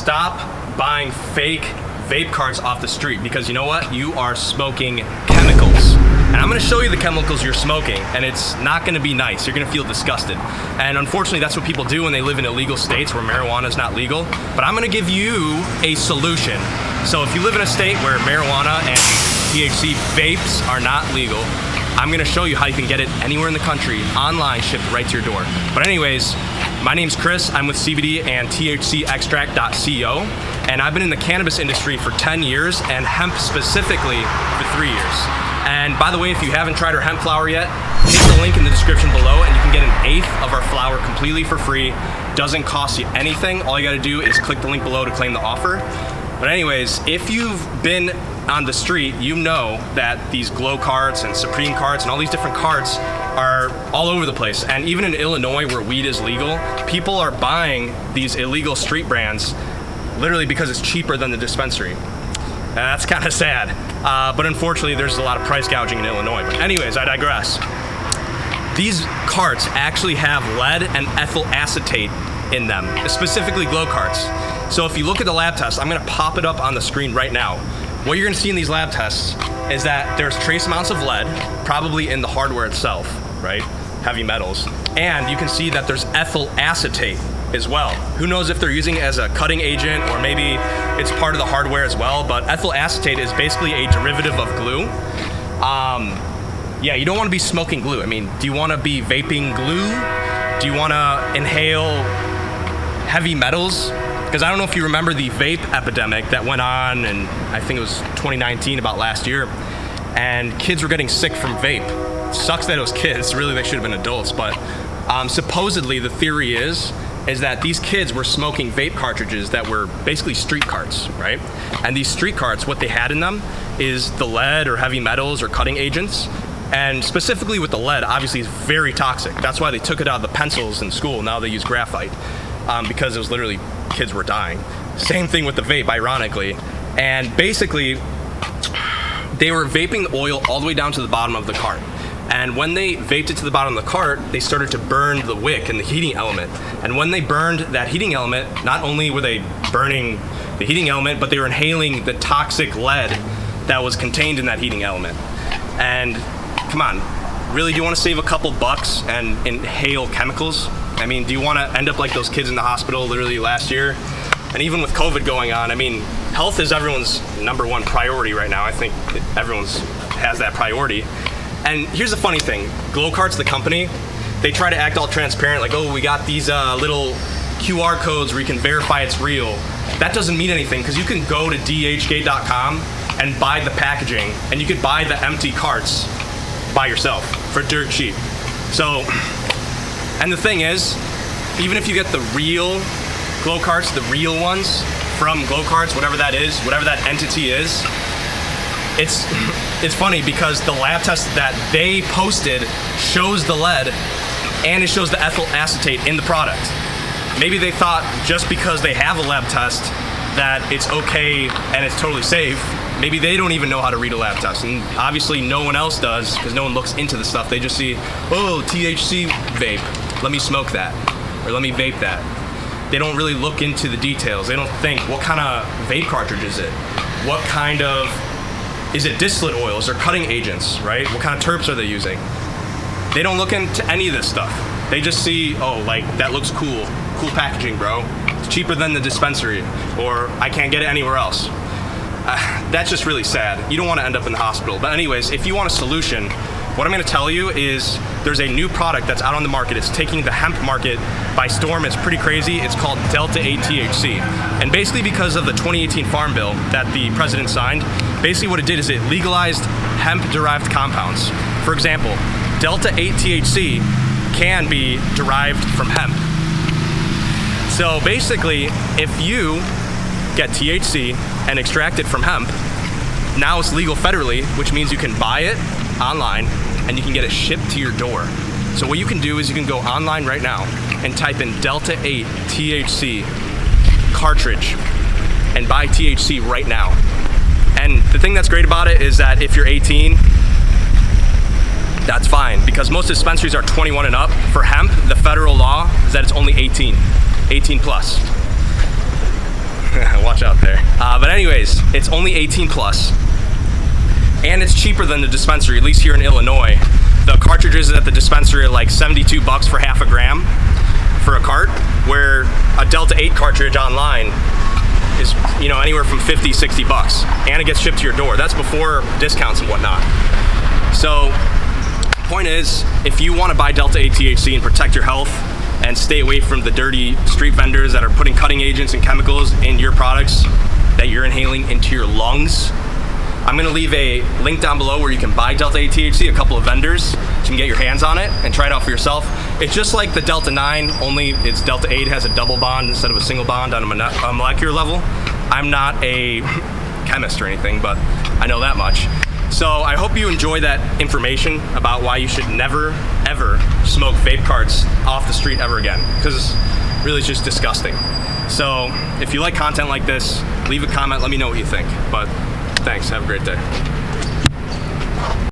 stop buying fake vape carts off the street, because you know what? You are smoking chemicals. And I'm gonna show you the chemicals you're smoking, and it's not gonna be nice. You're gonna feel disgusted. And unfortunately, that's what people do when they live in illegal states where marijuana is not legal. But I'm gonna give you a solution. So if you live in a state where marijuana and THC vapes are not legal, I'm gonna show you how you can get it anywhere in the country, online, shipped right to your door. But anyways, my name's Chris. I'm with CBD and THCextract.co, and I've been in the cannabis industry for 10 years and hemp specifically for 3 years. And by the way, if you haven't tried our hemp flower yet, hit the link in the description below and you can get an eighth of our flower completely for free. Doesn't cost you anything. All you gotta do is click the link below to claim the offer. But anyways, if you've been on the street, you know that these glow carts and Supreme carts and all these different carts are all over the place. And even in Illinois, where weed is legal, people are buying these illegal street brands literally because it's cheaper than the dispensary. And that's kind of sad. But unfortunately, there's a lot of price gouging in Illinois. But anyways, I digress. These carts actually have lead and ethyl acetate in them, specifically glow carts. So if you look at the lab test, I'm gonna pop it up on the screen right now. What you're gonna see in these lab tests is that there's trace amounts of lead, probably in the hardware itself, right? Heavy metals. And you can see that there's ethyl acetate as well. Who knows if they're using it as a cutting agent, or maybe it's part of the hardware as well, but ethyl acetate is basically a derivative of glue. Yeah, you don't wanna be smoking glue. I mean, do you wanna be vaping glue? Do you wanna inhale heavy metals? Because I don't know if you remember the vape epidemic that went on, and I think it was 2019, about last year, and kids were getting sick from vape. It sucks that it was kids, really they should have been adults, but supposedly the theory is that these kids were smoking vape cartridges that were basically street carts, right? And these street carts, what they had in them is the lead or heavy metals or cutting agents, and specifically with the lead, obviously it's very toxic. That's why they took it out of the pencils in school. Now they use graphite. Because it was literally, kids were dying. Same thing with the vape, ironically. And basically, they were vaping the oil all the way down to the bottom of the cart. And when they vaped it to the bottom of the cart, they started to burn the wick and the heating element. And when they burned that heating element, not only were they burning the heating element, but they were inhaling the toxic lead that was contained in that heating element. And come on, really, do you want to save a couple bucks and inhale chemicals? I mean, do you want to end up like those kids in the hospital literally last year? And even with COVID going on, I mean, health is everyone's #1 priority right now. I think everyone's has that priority. And here's the funny thing. Glow Carts, the company, they try to act all transparent, like, oh, we got these little QR codes where you can verify it's real. That doesn't mean anything, because you can go to dhgate.com and buy the packaging, and you could buy the empty carts by yourself for dirt cheap. So, and the thing is, even if you get the real glow carts, the real ones from glow carts, whatever that is, whatever that entity is, it's funny because the lab test that they posted shows the lead and it shows the ethyl acetate in the product. Maybe they thought just because they have a lab test that it's okay and it's totally safe. Maybe they don't even know how to read a lab test, and obviously no one else does because no one looks into the stuff. They just see, oh, THC vape, let me smoke that, or let me vape that. They don't really look into the details. They don't think, what kind of vape cartridge is it? What kind of, is it distillate oils or cutting agents, right? What kind of terps are they using? They don't look into any of this stuff. They just see, oh, like, that looks cool. Cool packaging, bro. It's cheaper than the dispensary, or I can't get it anywhere else. That's just really sad. You don't want to end up in the hospital. But anyways, if you want a solution, what I'm going to tell you is there's a new product that's out on the market. It's taking the hemp market by storm. It's pretty crazy. It's called Delta 8 THC. And basically because of the 2018 Farm Bill that the president signed, basically what it did is it legalized hemp-derived compounds. For example, Delta 8 THC can be derived from hemp. So basically, if you get THC and extract it from hemp, now it's legal federally, which means you can buy it online and you can get it shipped to your door. So what you can do is you can go online right now and type in Delta 8 THC Cartridge and buy THC right now. And the thing that's great about it is that if you're 18, that's fine, because most dispensaries are 21 and up. For hemp, the federal law is that it's only 18 plus. anyways, it's only 18 plus, and it's cheaper than the dispensary, at least here in Illinois. The cartridges at the dispensary are like 72 bucks for half a gram for a cart, where a Delta 8 cartridge online is, you know, anywhere from 50, 60 bucks, and it gets shipped to your door. That's before discounts and whatnot. So, point is, if you want to buy Delta 8 THC and protect your health and stay away from the dirty street vendors that are putting cutting agents and chemicals in your products that you're inhaling into your lungs, I'm gonna leave a link down below where you can buy Delta 8 THC, a couple of vendors, so you can get your hands on it and try it out for yourself. It's just like the Delta 9, only it's Delta 8 has a double bond instead of a single bond on a molecular level. I'm not a chemist or anything, but I know that much. So I hope you enjoy that information about why you should never, ever smoke vape carts off the street ever again, because really it's just disgusting. So if you like content like this, leave a comment, let me know what you think. But thanks, have a great day.